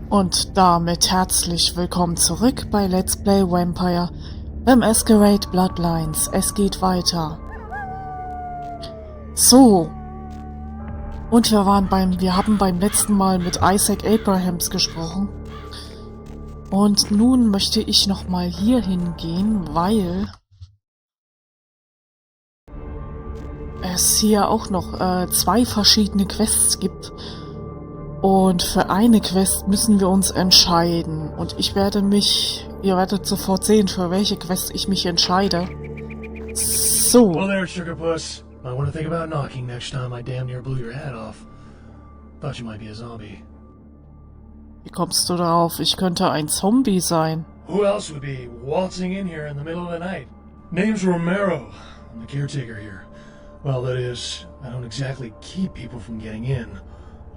Und damit herzlich willkommen zurück bei Let's Play Vampire beim Masquerade Bloodlines. Es geht weiter. So. Und wir haben beim letzten Mal mit Isaac Abrahams gesprochen. Und nun möchte ich nochmal hier hingehen, weil es hier auch noch 2 verschiedene Quests gibt. Und für eine Quest müssen wir uns entscheiden. Und ihr werdet sofort sehen, für welche Quest ich mich entscheide. So. Well there, Sugarpuss. I want to think about knocking next time I damn near blew your head off. Thought you might be a zombie. Wie kommst du darauf? Ich könnte ein Zombie sein. Who else would be waltzing in here in the middle of the night? Name's Romero. I'm the caretaker here. Well, that is, I don't exactly keep people from getting in.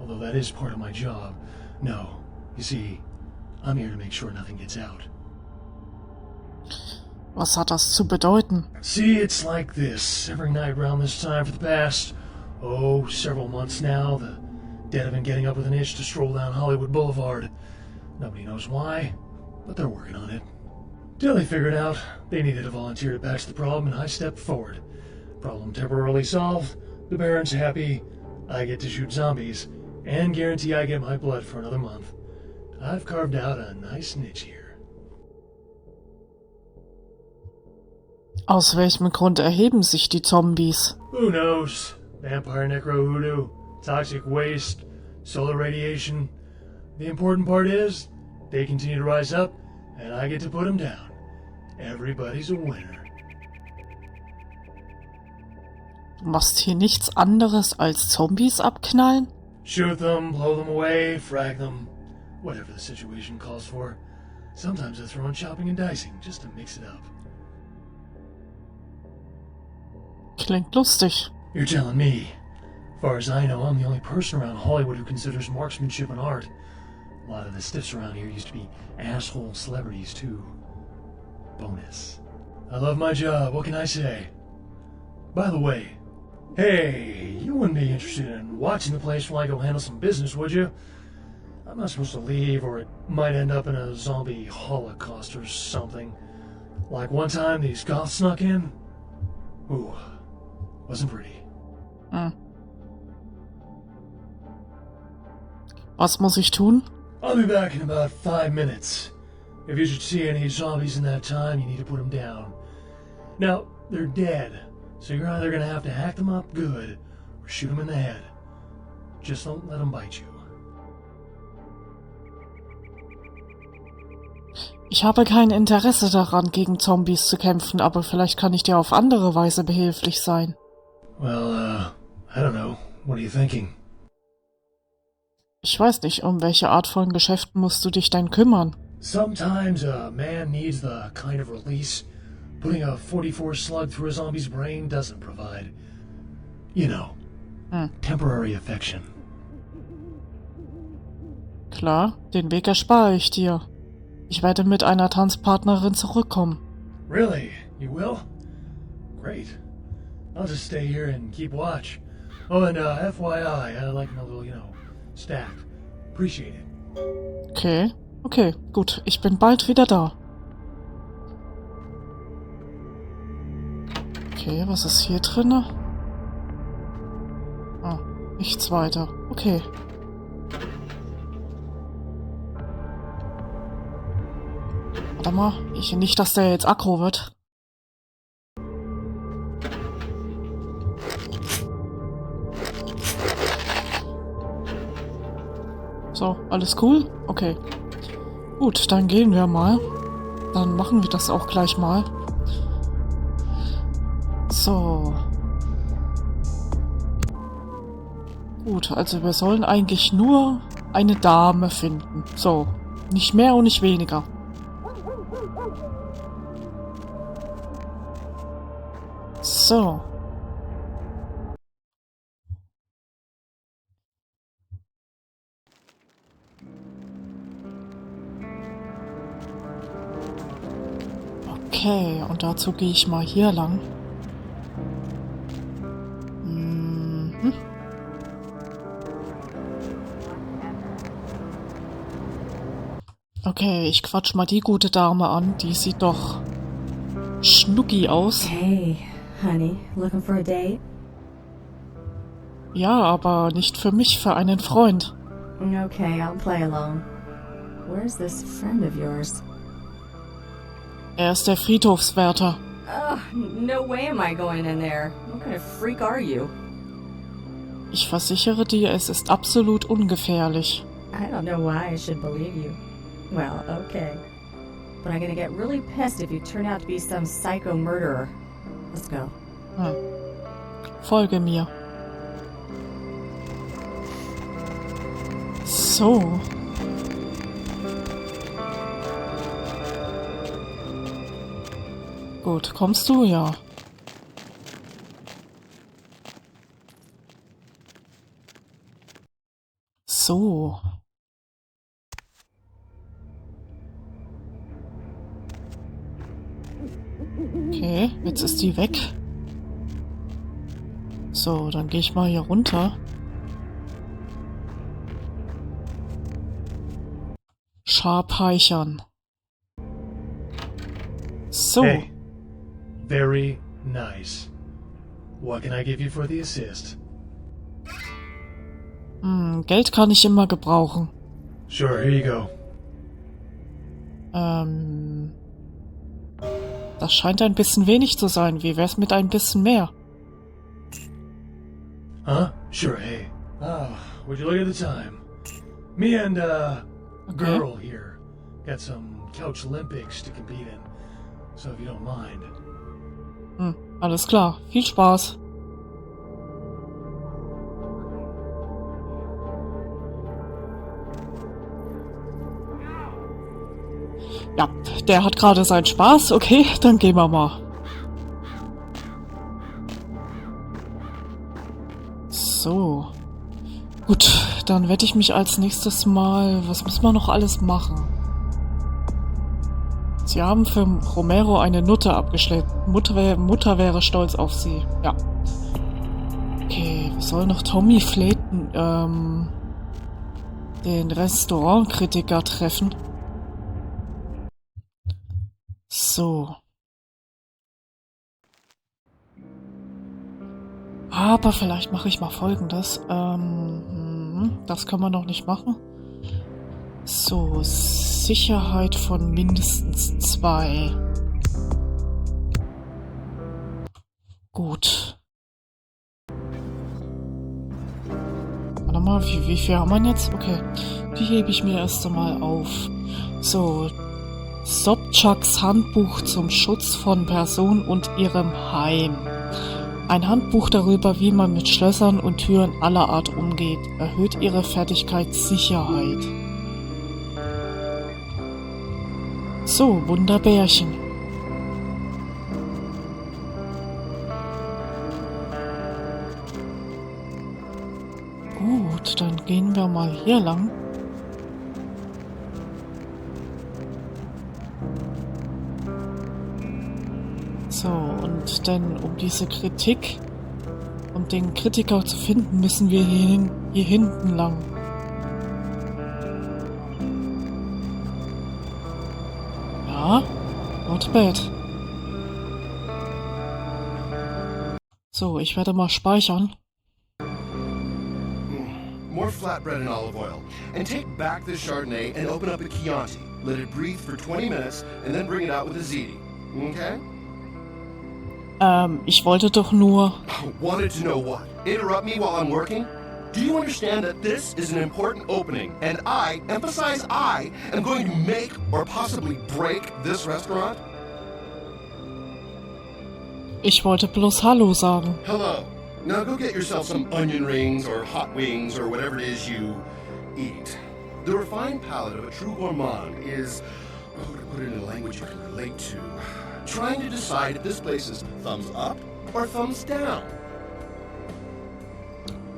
Although that is part of my job. No, you see, I'm here to make sure nothing gets out. Was hat das zu bedeuten? See, it's like this. Every night around this time for the past, several months now, the dead have been getting up with an itch to stroll down Hollywood Boulevard. Nobody knows why, but they're working on it. Till they figured out they needed a volunteer to patch the problem, and I stepped forward. Problem temporarily solved, the Baron's happy, I get to shoot zombies, and guarantee I get my blood for another month. I've carved out a nice niche here. Aus welchem Grund erheben sich die Zombies? Who knows? Vampire necro hoodoo, toxic waste, solar radiation. The important part is, they continue to rise up, and I get to put them down. Everybody's a winner. Du machst hier nichts anderes als Zombies abknallen? Shoot them, blow them away, frag them. Whatever the situation calls for. Sometimes I throw in chopping and dicing, just to mix it up. Klingt lustig. You're telling me. As far as I know, I'm the only person around Hollywood who considers marksmanship an art. A lot of the stiffs around here used to be asshole celebrities, too. Bonus. I love my job, what can I say? By the way, hey, you wouldn't be interested in watching the place while I go handle some business, would you? I'm not supposed to leave, or it might end up in a zombie holocaust or something. Like one time these goths snuck in. Ooh, wasn't pretty. Was muss ich tun? I'll be back in about 5 minutes. If you should see any zombies in that time, you need to put them down. Now, they're dead, so you're either gonna have to hack them up good, or shoot them in the head. Just don't let them bite you. Ich habe kein Interesse daran, gegen Zombies zu kämpfen, aber vielleicht kann ich dir auf andere Weise behilflich sein. Well, I don't know. What are you thinking? Ich weiß nicht, um welche Art von Geschäften musst du dich denn kümmern? Sometimes a man needs the kind of release putting a 44 slug through a zombie's brain doesn't provide. You know, temporary affection. Klar, den Weg erspare ich dir. Ich werde mit einer Tanzpartnerin zurückkommen. Really? You will? Great. I'll just stay here and keep watch. Oh, and FYI, I like my little, stacked. Appreciate it. Okay, gut. Ich bin bald wieder da. Okay, was ist hier drinne? Ah, nichts weiter. Okay. Warte mal, nicht, dass der jetzt aggro wird. So, alles cool? Okay. Gut, dann gehen wir mal. Dann machen wir das auch gleich mal. So. Gut, also wir sollen eigentlich nur eine Dame finden. So, nicht mehr und nicht weniger. So. Okay, und dazu gehe ich mal hier lang. Okay, ich quatsch mal die gute Dame an. Die sieht doch schnucki aus. Hey, honey, looking for a date? Ja, aber nicht für mich, für einen Freund. Okay, I'll play alone. Where's this friend of yours? Er ist der Friedhofswärter. No way am I going in there. What kind of freak are you? Ich versichere dir, es ist absolut ungefährlich. I don't know why I should believe you. Well, okay. But I'm gonna get really pissed if you turn out to be some psycho murderer. Let's go. Folge mir. So. Gut, kommst du? Ja. So. Okay, jetzt ist die weg. So, dann gehe ich mal hier runter. Scharpeichern. So. Hey, very nice. What can I give you for the assist? Geld kann ich immer gebrauchen. Sure, here you go. Das scheint ein bisschen wenig zu sein. Wie wär's mit ein bisschen mehr? Huh? Sure, hey. Would you look at the time? Me and, Okay. girl here got some couch Olympics to compete in. So if you don't mind. Alles klar. Viel Spaß. Ja, der hat gerade seinen Spaß. Okay, dann gehen wir mal. So. Gut, dann werde ich mich als nächstes mal... Was müssen wir noch alles machen? Sie haben für Romero eine Nutte abgeschleppt. Mutter wäre stolz auf sie. Ja. Okay, wir sollen noch Tommy Flayton, den Restaurantkritiker treffen. So. Aber vielleicht mache ich mal Folgendes. Das kann man noch nicht machen. So, Sicherheit von mindestens 2. Gut. Warte mal, wie viel haben wir jetzt? Okay, die hebe ich mir erst einmal auf. So, Sobchaks Handbuch zum Schutz von Personen und ihrem Heim. Ein Handbuch darüber, wie man mit Schlössern und Türen aller Art umgeht. Erhöht ihre Fertigkeit Sicherheit. So, Wunderbärchen. Gut, dann gehen wir mal hier lang. So, und dann um diese Kritik, um den Kritiker zu finden, müssen wir hier hinten lang. Ja, not bad. So, ich werde mal speichern. More flatbread and olive oil. And take back this Chardonnay and open up a Chianti. Let it breathe for 20 minutes and then bring it out with a ziti. Okay? Ich wollte doch nur... Wanted to know what? Interrupt me while I'm working? Do you understand that this is an important opening and I, emphasize I, am going to make or possibly break this restaurant? Ich wollte bloß Hallo sagen. Hello. Now go get yourself some onion rings or hot wings or whatever it is you eat. The refined palate of a true gourmand is, to put it in a language you can relate to, trying to decide if this place is thumbs up or thumbs down.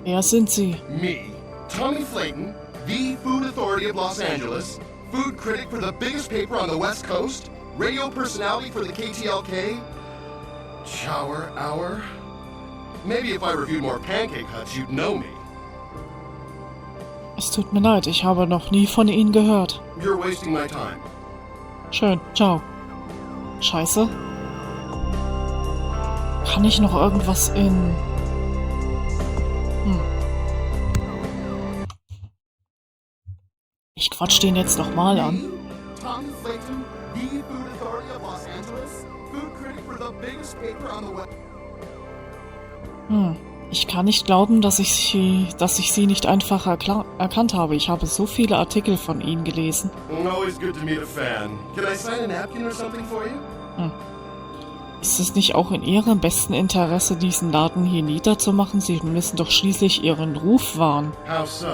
Wer sind Sie? Me, Tommy Flayton, the food authority of Los Angeles, food critic for the biggest paper on the West Coast, radio personality for the KTLK, shower hour. Maybe if I reviewed more Pancake Huts, you'd know me. Es tut mir leid, ich habe noch nie von Ihnen gehört. You're wasting my time. Schön, ciao. Scheiße. Kann ich noch irgendwas in... Ich quatsch den jetzt noch mal an. Tom Slayton, the Food Authority of Los Angeles, food critic for the biggest paper on the web. Ich kann nicht glauben, dass ich sie nicht einfach erkannt habe. Ich habe so viele Artikel von Ihnen gelesen. Always good to meet a fan. Can I sign a napkin or something for you? Ist es nicht auch in Ihrem besten Interesse, diesen Laden hier niederzumachen? Sie müssen doch schließlich Ihren Ruf wahren. How so?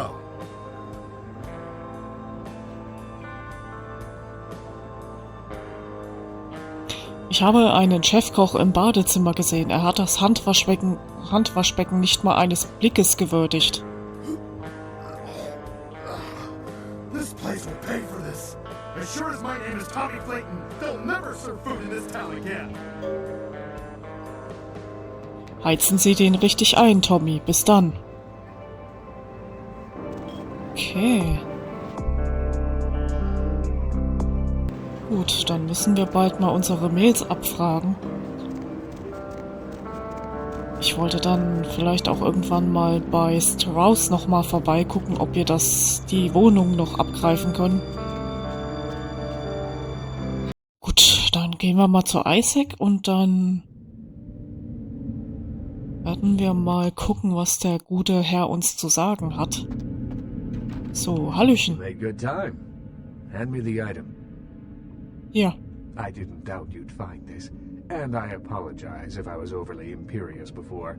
Ich habe einen Chefkoch im Badezimmer gesehen. Er hat das Handwaschbecken nicht mal eines Blickes gewürdigt. This place will pay for this. As sure as my name is Tommy Clayton, they'll never serve food in this town again. Heizen Sie den richtig ein, Tommy. Bis dann. Okay. Gut, dann müssen wir bald mal unsere Mails abfragen. Ich wollte dann vielleicht auch irgendwann mal bei Strauss nochmal vorbeigucken, ob wir die Wohnung noch abgreifen können. Gut, dann gehen wir mal zu Isaac und dann werden wir mal gucken, was der gute Herr uns zu sagen hat. So, Hallöchen. Made good time. Hand me the item. Ja. I didn't doubt you'd find this, and I apologize if I was overly imperious before.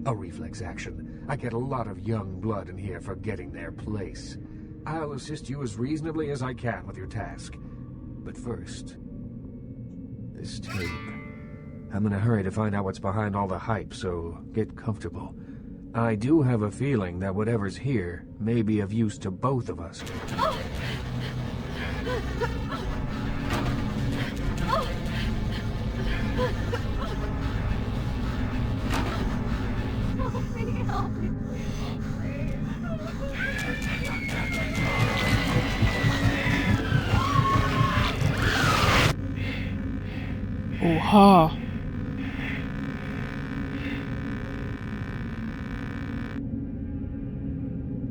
A reflex action. I get a lot of young blood in here forgetting their place. I'll assist you as reasonably as I can with your task. But first, this tape. I'm in a hurry to find out what's behind all the hype, so get comfortable. I do have a feeling that whatever's here may be of use to both of us. Oha.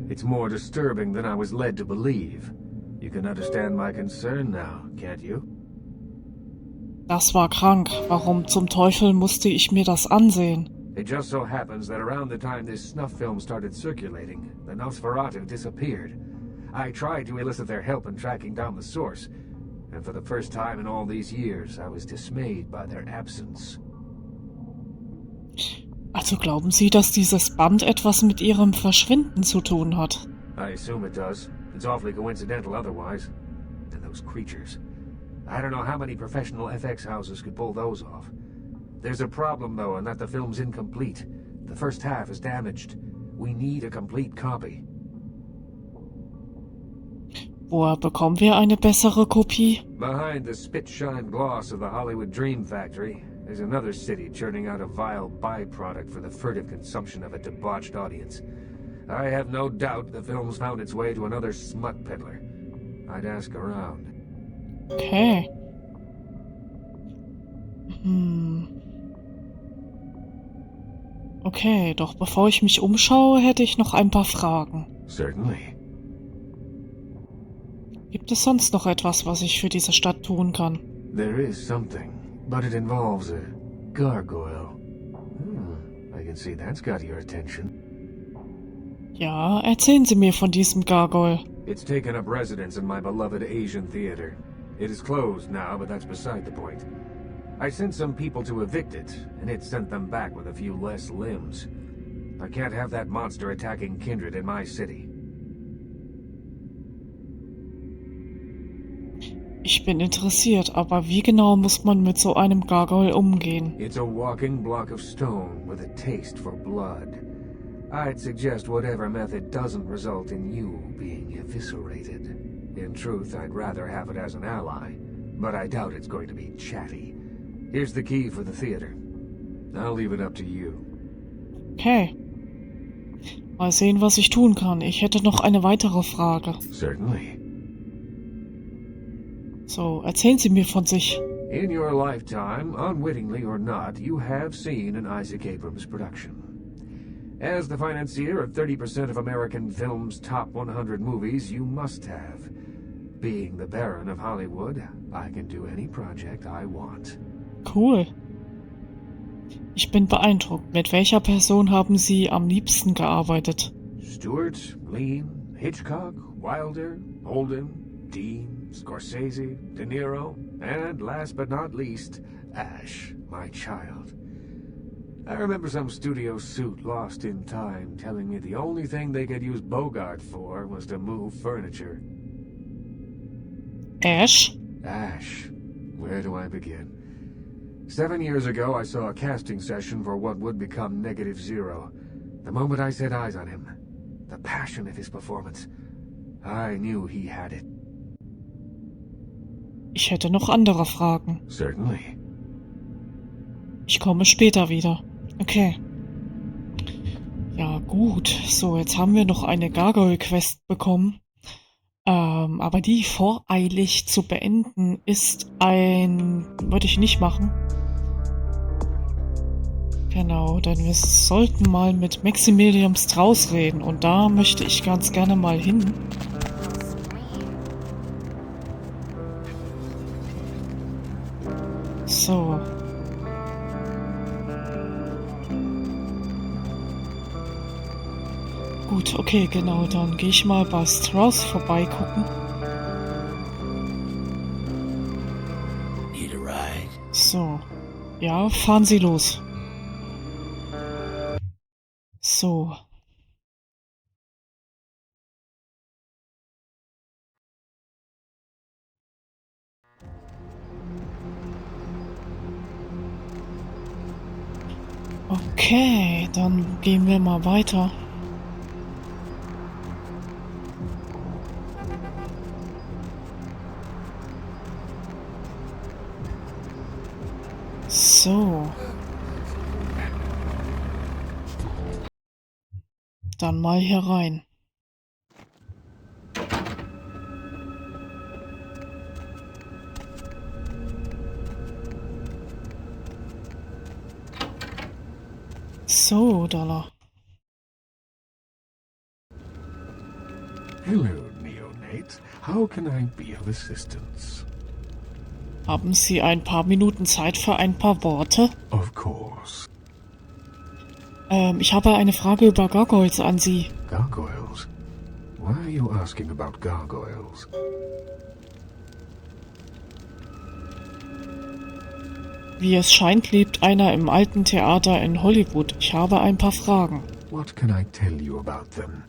It's more disturbing than I was led to believe. You can understand my concern now, can't you? Das war krank. Warum zum Teufel musste ich mir das ansehen? It just so happens that around the time this snuff film started circulating, the Nosferatu disappeared. I tried to elicit their help in tracking down the source, and for the first time in all these years, I was dismayed by their absence. Also glauben Sie, dass dieses Band etwas mit Ihrem Verschwinden zu tun hat? I assume it does. It's awfully coincidental otherwise. And those creatures. I don't know how many professional FX houses could pull those off. There's a problem, though, in that the film's incomplete. The first half is damaged. We need a complete copy. Woher bekommen wir eine bessere Kopie? Behind the spit-shine gloss of the Hollywood Dream Factory, there's another city churning out a vile byproduct for the furtive consumption of a debauched audience. I have no doubt the film's found its way to another smut peddler. I'd ask around. Okay. Okay, doch bevor ich mich umschaue, hätte ich noch ein paar Fragen. Certainly. Gibt es sonst noch etwas, was ich für diese Stadt tun kann? There is something, but it involves a gargoyle. I can see that's got your attention. Ja, erzählen Sie mir von diesem Gargoyle. It's taken up residence in my beloved Asian theater. It is closed now, but that's beside the point. I sent some people to evict it, and it sent them back with a few less limbs. I can't have that monster attacking kindred in my city. Ich bin interessiert, aber wie genau muss man mit so einem Gargoyle umgehen? It's a walking block of stone with a taste for blood. I'd suggest whatever method doesn't result in you being eviscerated. In truth, I'd rather have it as an ally, but I doubt it's going to be chatty. Here's the key for the theater. I'll leave it up to you. Okay. Mal sehen, was ich tun kann. Ich hätte noch eine weitere Frage. Certainly. So, erzählen Sie mir von sich. In your lifetime, unwittingly or not, you have seen an Isaac Abrams production. As the financier of 30% of American film's top 100 movies, you must have. Being the Baron of Hollywood, I can do any project I want. Cool. Ich bin beeindruckt. Mit welcher Person haben Sie am liebsten gearbeitet? Stewart, Lean, Hitchcock, Wilder, Holden, Dean, Scorsese, De Niro, and last but not least, Ash, my child. I remember some studio suit lost in time telling me the only thing they could use Bogart for was to move furniture. Ash? Ash. Where do I begin? 7 years ago, I saw a casting session for what would become Negative Zero. The moment I set eyes on him, the passion of his performance, I knew he had it. Ich hätte noch andere Fragen. Certainly. Ich komme später wieder. Okay. Ja, gut. So, jetzt haben wir noch eine Gargoyle-Quest bekommen. Aber die voreilig zu beenden ist würde ich nicht machen. Genau, denn wir sollten mal mit Maximilian Strauß reden. Und da möchte ich ganz gerne mal hin. So. Gut, okay, genau, dann gehe ich mal bei Strauß vorbeigucken. Need a ride? So. Ja, fahren Sie los. So. Okay, dann gehen wir mal weiter. So. Dann mal hier rein. So, Dollar. Hello, Neonate. How can I be of assistance? Haben Sie ein paar Minuten Zeit für ein paar Worte? Of course. Ich habe eine Frage über Gargoyles an Sie. Gargoyles? Why are you asking about gargoyles? Wie es scheint, lebt einer im alten Theater in Hollywood. Ich habe ein paar Fragen. What can I tell you about them?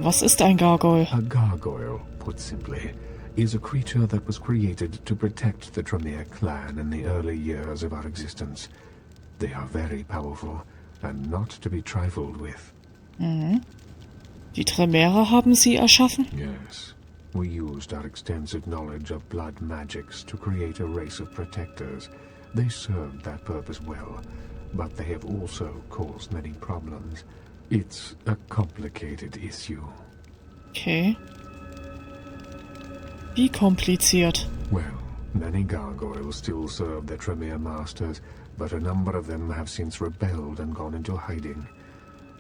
Was ist ein Gargoyle? A gargoyle, put simply, is a creature that was created to protect the Tremere clan in the early years of our existence. They are very powerful and not to be trifled with. Mhm. Die Tremere haben Sie erschaffen? Yes. We used our extensive knowledge of blood magics to create a race of protectors. They served that purpose well, but they have also caused many problems. It's a complicated issue. Okay. Wie kompliziert? Well, many gargoyles still serve their Tremere masters, but a number of them have since rebelled and gone into hiding.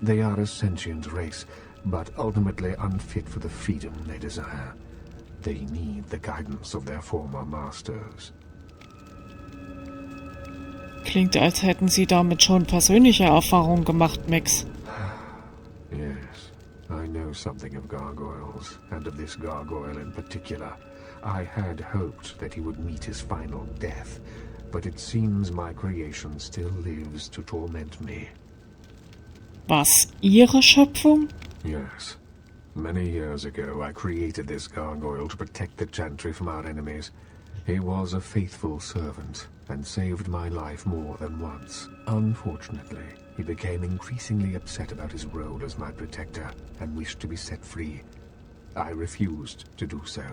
They are a sentient race, but ultimately unfit for the freedom they desire. They need the guidance of their former masters. Klingt, als hätten Sie damit schon persönliche Erfahrungen gemacht, Max. Yes, I know something of gargoyles, and of this gargoyle in particular. I had hoped that he would meet his final death, but it seems my creation still lives to torment me. Was, Ihre Schöpfung? Yes. Many years ago, I created this gargoyle to protect the Chantry from our enemies. He was a faithful servant, and saved my life more than once. Unfortunately, he became increasingly upset about his role as my protector, and wished to be set free. I refused to do so.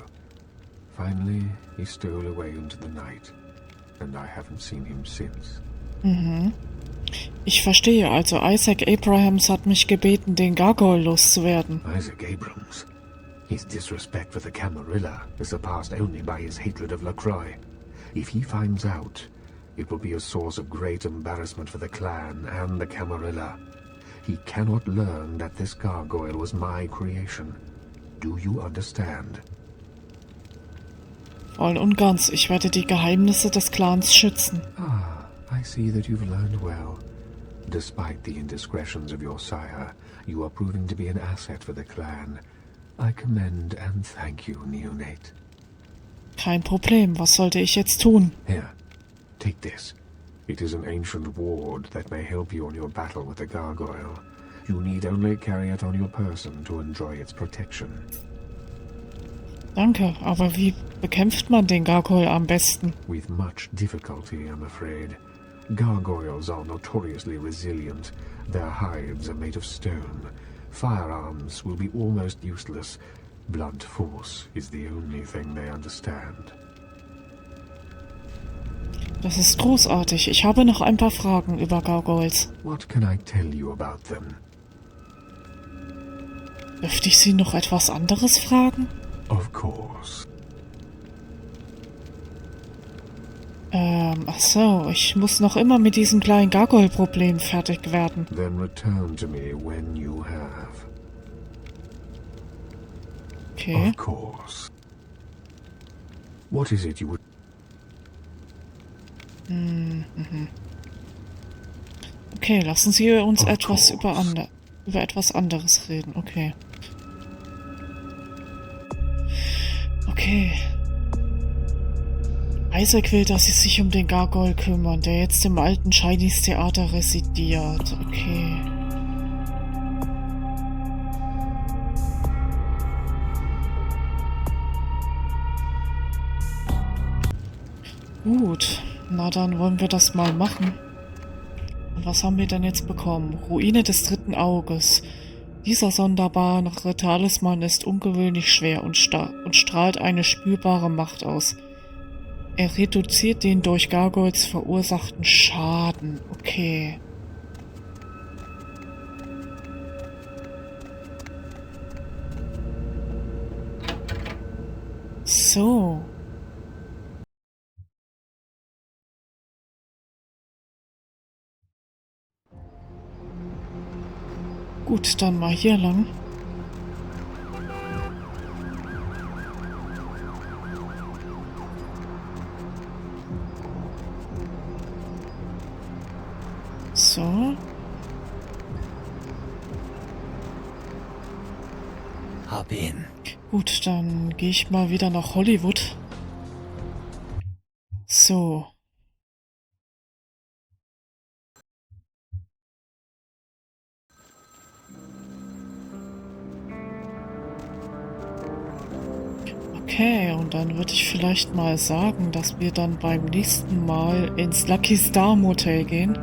Finally, he stole away into the night, and I haven't seen him since. Mhm. Ich verstehe, also Isaac Abrahams hat mich gebeten, den Gargoyle loszuwerden. Isaac Abrams. His disrespect for the Camarilla is surpassed only by his hatred of LaCroix. If he finds out, it will be a source of great embarrassment for the clan and the Camarilla. He cannot learn that this gargoyle was my creation. Do you understand? Voll und ganz, ich werde die Geheimnisse des Clans schützen. Ah, I see that you've learned well. Despite the indiscretions of your sire, you are proving to be an asset for the clan. I commend and thank you, neonate. Kein Problem, was sollte ich jetzt tun? Here, take this. It is an ancient ward that may help you on your battle with the gargoyle. You need only carry it on your person to enjoy its protection. Danke, aber wie bekämpft man den Gargoyle am besten? With much difficulty, I'm afraid. Gargoyles are notoriously resilient. Their hides are made of stone. Firearms will be almost useless. Blunt force is the only thing they understand. Das ist großartig. Ich habe noch ein paar Fragen über Gargoyles. What can I tell you about them? Dürfte ich Sie noch etwas anderes fragen? Of course. Ach so, ich muss noch immer mit diesem kleinen Gargoyle-Problem fertig werden. Then return to me when you have. Okay. Of course. What is it you would... Okay, lassen Sie uns Of etwas course. über etwas anderes reden. Okay. Okay. Isaac will, dass Sie sich um den Gargoyle kümmern, der jetzt im alten Chinese Theater residiert. Okay. Gut, na dann wollen wir das mal machen. Und was haben wir denn jetzt bekommen? Ruine des dritten Auges. Dieser sonderbare Talisman ist ungewöhnlich schwer und strahlt eine spürbare Macht aus. Er reduziert den durch Gargoyles verursachten Schaden. Okay. So. Gut, dann mal hier lang. So. Hop in. Gut, dann gehe ich mal wieder nach Hollywood. So. Okay, und dann würde ich vielleicht mal sagen, dass wir dann beim nächsten Mal ins Lucky Star Motel gehen,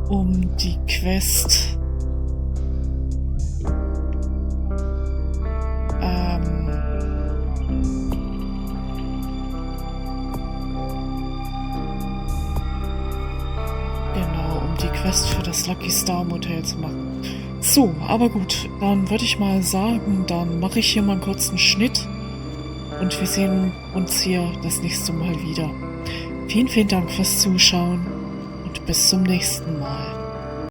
um die Quest genau, um die Quest für das Lucky Star Motel zu machen. So, aber gut, dann würde ich mal sagen, dann mache ich hier mal einen kurzen Schnitt. Und wir sehen uns hier das nächste Mal wieder. Vielen, vielen Dank fürs Zuschauen und bis zum nächsten Mal.